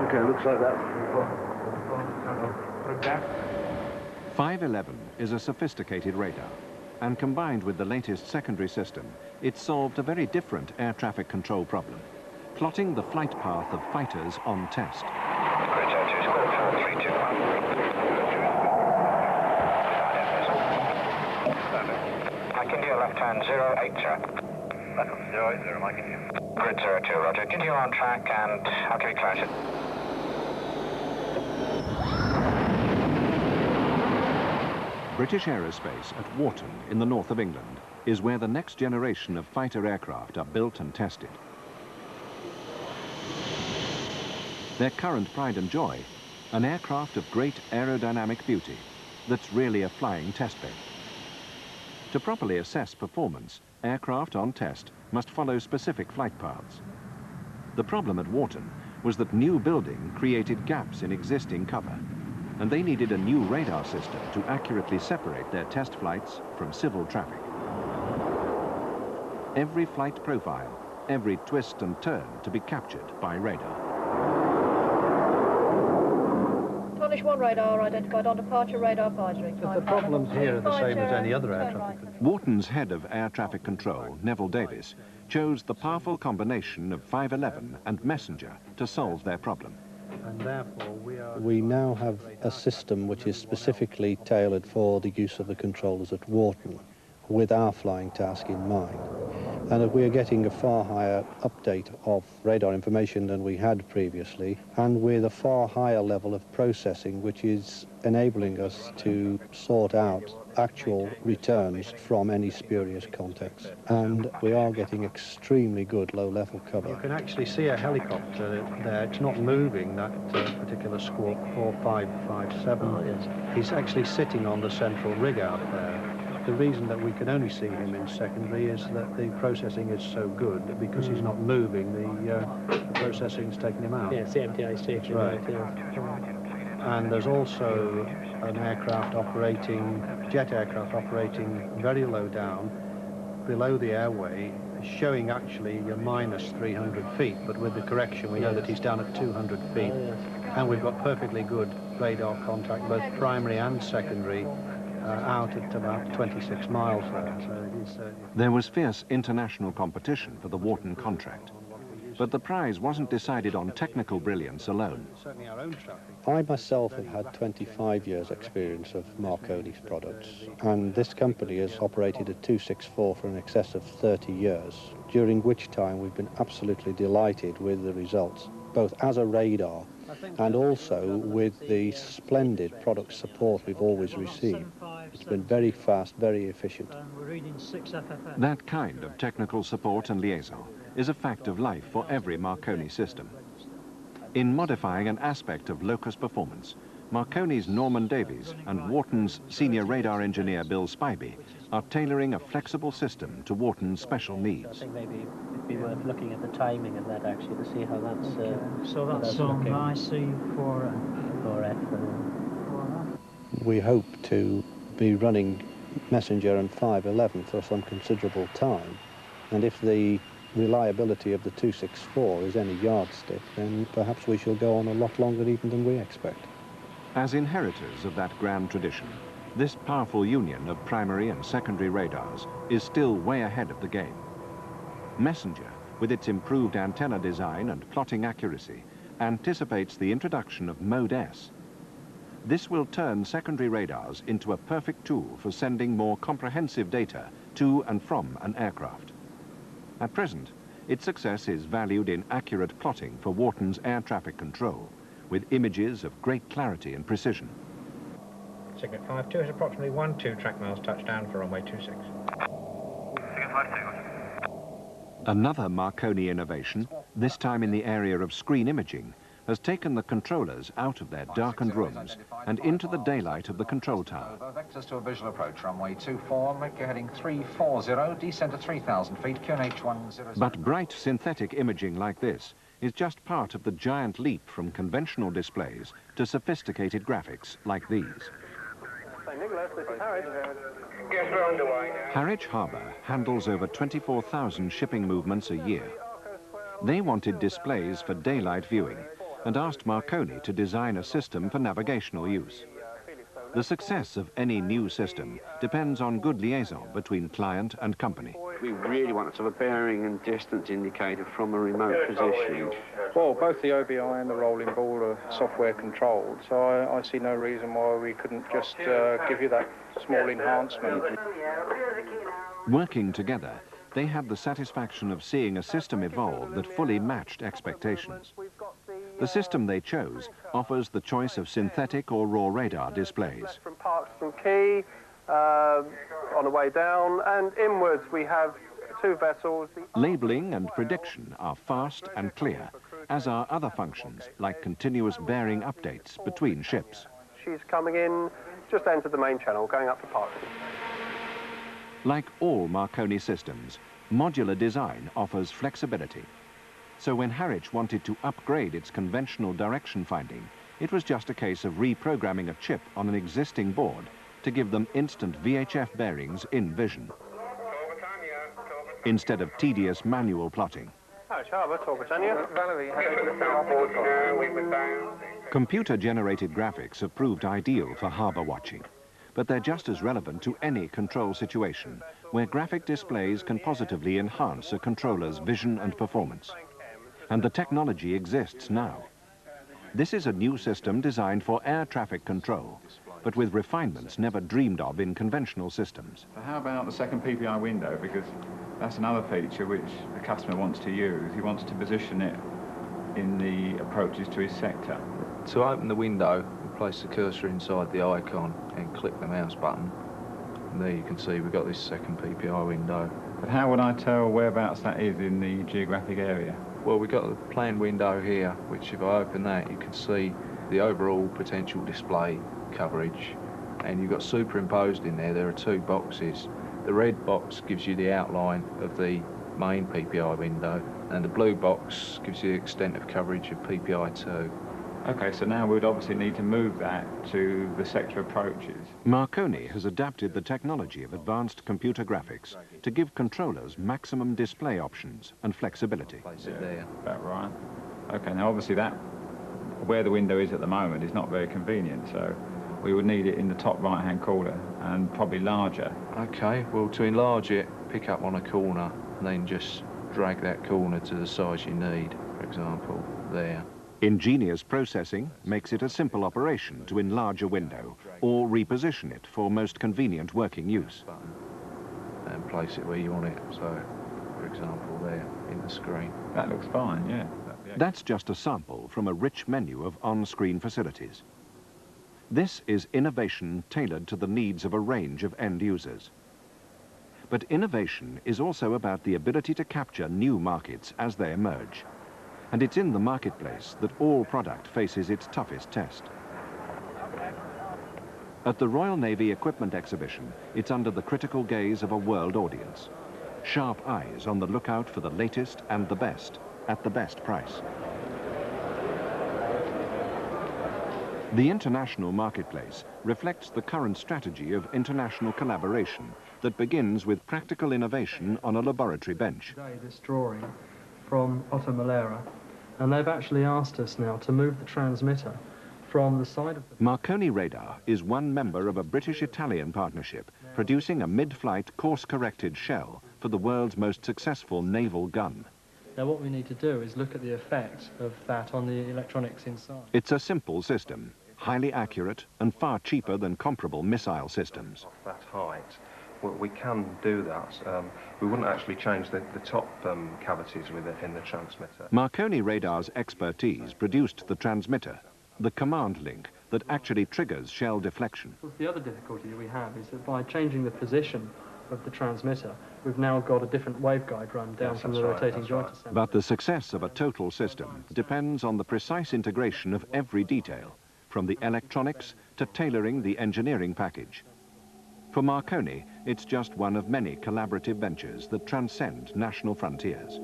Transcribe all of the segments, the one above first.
Okay, looks like that. 511 is a sophisticated radar, and combined with the latest secondary system, it solved a very different air traffic control problem, plotting the flight path of fighters on test. Mike India, left hand 080. Left hand 080, Mike India. Grid 02, roger. Continue on track and how can we close it? British aerospace at Wharton in the north of England is where the next generation of fighter aircraft are built and tested. Their current pride and joy, an aircraft of great aerodynamic beauty that's really a flying test bed. To properly assess performance, aircraft on test must follow specific flight paths. The problem at Wharton was that new building created gaps in existing cover, and they needed a new radar system to accurately separate their test flights from civil traffic. Every flight profile, every twist and turn to be captured by radar. Tarnish 1 radar identified on departure radar advisory. The problems here are the same as any other air traffic control. Wharton's head of air traffic control, Neville Davis, chose the powerful combination of 511 and Messenger to solve their problem. And therefore we now have a system which is specifically tailored for the use of the controllers at Wharton, with our flying task in mind. And we are getting a far higher update of radar information than we had previously, and with a far higher level of processing, which is enabling us to sort out actual returns from any spurious context. And we are getting extremely good low-level cover. You can actually see a helicopter there. It's not moving, that particular Squawk 4557. Oh, yes. He's actually sitting on the central rig out there. The reason that we can only see him in secondary is that the processing is so good, because he's not moving, the processing's taking him out. Yes, the MTI station. Right. And there's also an aircraft operating, jet aircraft operating very low down, below the airway, showing actually a minus 300 feet, but with the correction we know that he's down at 200 feet. Oh, yes. And we've got perfectly good radar contact, both primary and secondary, out at about 26 miles there. So it is, There was fierce international competition for the Wharton contract, but the prize wasn't decided on technical brilliance alone. certainly our own traffic. I myself have had 25 years experience of Marconi's products, and this company has operated at 264 for in excess of 30 years, during which time we've been absolutely delighted with the results, both as a radar and also with the splendid product support we've always received. It's been very fast, very efficient. That kind of technical support and liaison is a fact of life for every Marconi system. In modifying an aspect of locus performance, Marconi's Norman Davies and Wharton's senior radar engineer Bill Spivey are tailoring a flexible system to Wharton's special needs. I think maybe it'd be worth looking at the timing of that actually to see how that's. So that's on IC4F. We hope to be running Messenger and 511 for some considerable time, and if the reliability of the 264 is any yardstick, then perhaps we shall go on a lot longer even than we expect. As inheritors of that grand tradition, this powerful union of primary and secondary radars is still way ahead of the game. Messenger, with its improved antenna design and plotting accuracy, anticipates the introduction of Mode S. This will turn secondary radars into a perfect tool for sending more comprehensive data to and from an aircraft. At present, its success is valued in accurate plotting for Wharton's air traffic control, with images of great clarity and precision. Signet 52 is approximately 12 track miles touchdown for runway 26. Signet 52. Another Marconi innovation, this time in the area of screen imaging, has taken the controllers out of their darkened rooms and into the daylight of the control tower. Vectors to a visual approach, runway 24, make your heading 340, descend to 3,000 feet, QNH 100. But bright synthetic imaging like this is just part of the giant leap from conventional displays to sophisticated graphics like these. Nicholas, this is Harwich. Yes, we're underway now. Harwich Harbour handles over 24,000 shipping movements a year. They wanted displays for daylight viewing, and asked Marconi to design a system for navigational use. The success of any new system depends on good liaison between client and company. We really want to have a bearing and distance indicator from a remote position. Well, both the OBI and the rolling ball are software controlled, so I see no reason why we couldn't just give you that small enhancement. Working together, they had the satisfaction of seeing a system evolve that fully matched expectations. The system they chose offers the choice of synthetic or raw radar displays. From Parkeston Quay, on the way down, and inwards we have two vessels. Labeling and prediction are fast and clear, as are other functions like continuous bearing updates between ships. She's coming in, just entered the main channel, going up to Parkeston. Like all Marconi systems, modular design offers flexibility. So when Harwich wanted to upgrade its conventional direction finding, it was just a case of reprogramming a chip on an existing board to give them instant VHF bearings in vision, instead of tedious manual plotting. Computer-generated graphics have proved ideal for harbour watching, but they're just as relevant to any control situation where graphic displays can positively enhance a controller's vision and performance. And the technology exists now. This is a new system designed for air traffic control, but with refinements never dreamed of in conventional systems. So how about the second PPI window? Because that's another feature which the customer wants to use. He wants to position it in the approaches to his sector. To open the window, you place the cursor inside the icon and click the mouse button. And there you can see we've got this second PPI window. But how would I tell whereabouts that is in the geographic area? Well, we've got the plan window here, which if I open that, you can see the overall potential display coverage. And you've got superimposed in there are two boxes. The red box gives you the outline of the main PPI window, and the blue box gives you the extent of coverage of PPI2. Okay, so now we'd obviously need to move that to the sector approaches. Marconi has adapted the technology of advanced computer graphics to give controllers maximum display options and flexibility. Place it there. About right. Okay, now obviously that, where the window is at the moment, is not very convenient, so we would need it in the top right-hand corner and probably larger. Okay, well, to enlarge it, pick up on a corner and then just drag that corner to the size you need, for example, there. Ingenious processing makes it a simple operation to enlarge a window or reposition it for most convenient working use. And place it where you want it, so, for example, there in the screen. That looks fine, yeah. That's just a sample from a rich menu of on-screen facilities. This is innovation tailored to the needs of a range of end users. But innovation is also about the ability to capture new markets as they emerge. And it's in the marketplace that all product faces its toughest test. At the Royal Navy Equipment Exhibition, it's under the critical gaze of a world audience. Sharp eyes on the lookout for the latest and the best at the best price. The international marketplace reflects the current strategy of international collaboration that begins with practical innovation on a laboratory bench. This drawing from Otto Malera, and they've actually asked us now to move the transmitter from the side of the... Marconi Radar is one member of a British-Italian partnership producing a mid-flight course-corrected shell for the world's most successful naval gun. Now what we need to do is look at the effect of that on the electronics inside. It's a simple system, highly accurate and far cheaper than comparable missile systems. That height. We can do that. We wouldn't actually change the top cavities with it in the transmitter. Marconi Radar's expertise produced the transmitter, the command link that actually triggers shell deflection. The other difficulty we have is that by changing the position of the transmitter, we've now got a different waveguide run down from the rotating joint assembly. But the success of a total system depends on the precise integration of every detail, from the electronics to tailoring the engineering package. For Marconi, it's just one of many collaborative ventures that transcend national frontiers.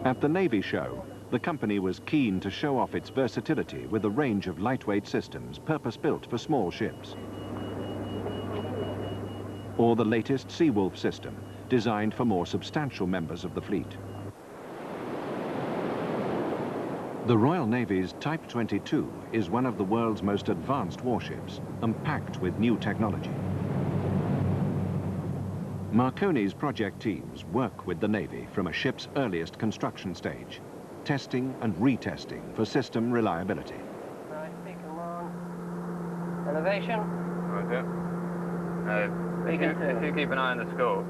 At the Navy show, the company was keen to show off its versatility with a range of lightweight systems purpose-built for small ships. Or the latest Seawolf system, designed for more substantial members of the fleet. The Royal Navy's Type 22 is one of the world's most advanced warships and packed with new technology. Marconi's project teams work with the Navy from a ship's earliest construction stage, testing and retesting for system reliability. Right, beacon 1. Elevation. Okay. If you keep an eye on the scope,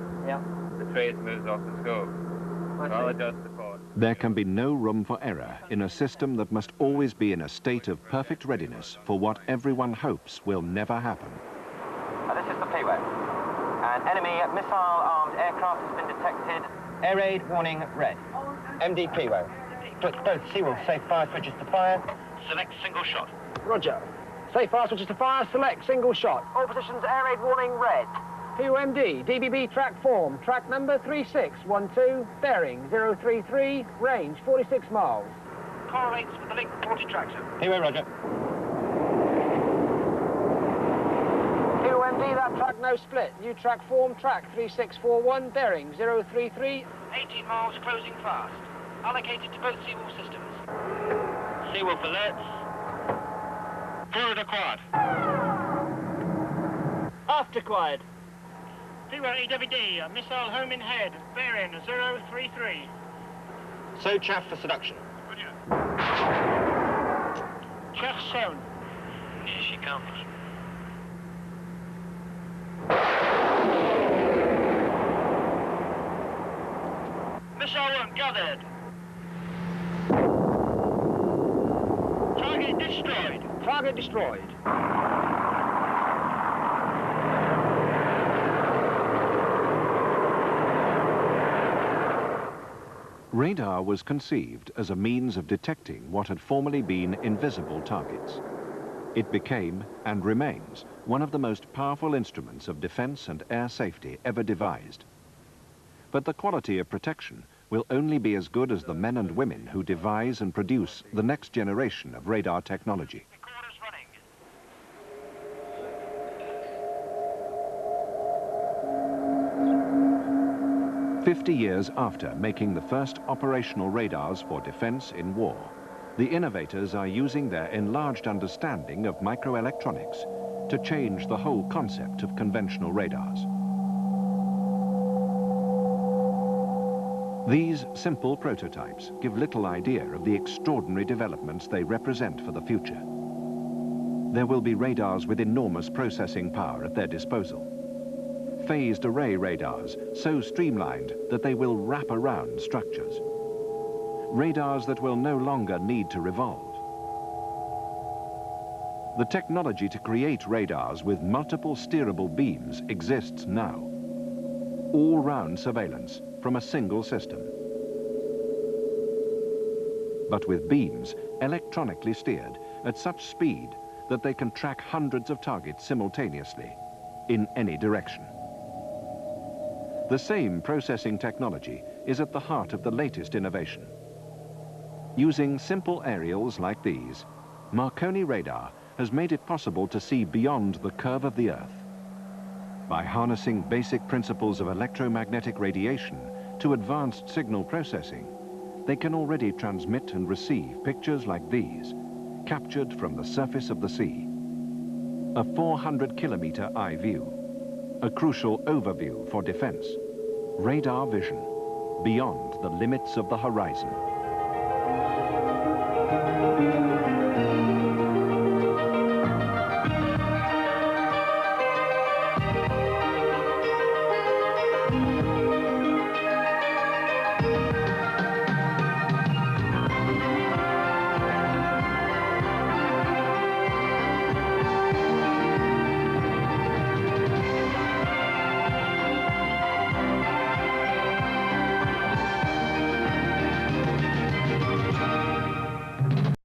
the trace moves off the scope. So I'll adjust the cord. There can be no room for error in a system that must always be in a state of perfect readiness for what everyone hopes will never happen. This is the P-Way. An enemy missile-armed aircraft has been detected. Air raid warning red. MD P-Way. Put both SeaWolf safe fire switches to fire. Select single shot. Roger. Safe fire switches to fire. Select single shot. All positions air raid warning red. PUMD, DBB track form, track number 3612, bearing 033, range 46 miles. Correlates with the link 40 tracks. P-Way, roger. PUMD, that track no split. New track form, track 3641, bearing 033. 18 miles, closing fast. Allocated to both SeaWolf systems. SeaWolf alerts. Forward acquired. Aft acquired. P-Way EWD, missile home in head, bearing 033. So chaff for seduction. Chaff shown. Here she comes. Missile one gathered. Target destroyed. Target destroyed. Radar was conceived as a means of detecting what had formerly been invisible targets. It became, and remains, one of the most powerful instruments of defense and air safety ever devised. But the quality of protection will only be as good as the men and women who devise and produce the next generation of radar technology. 50 years after making the first operational radars for defense in war, the innovators are using their enlarged understanding of microelectronics to change the whole concept of conventional radars. These simple prototypes give little idea of the extraordinary developments they represent for the future. There will be radars with enormous processing power at their disposal. Phased array radars, so streamlined that they will wrap around structures. Radars that will no longer need to revolve. The technology to create radars with multiple steerable beams exists now. All-round surveillance from a single system. But with beams electronically steered at such speed that they can track hundreds of targets simultaneously in any direction. The same processing technology is at the heart of the latest innovation. Using simple aerials like these, Marconi radar has made it possible to see beyond the curve of the Earth. By harnessing basic principles of electromagnetic radiation to advanced signal processing, they can already transmit and receive pictures like these, captured from the surface of the sea. A 400-kilometer eye view. A crucial overview for defense. Radar vision, beyond the limits of the horizon.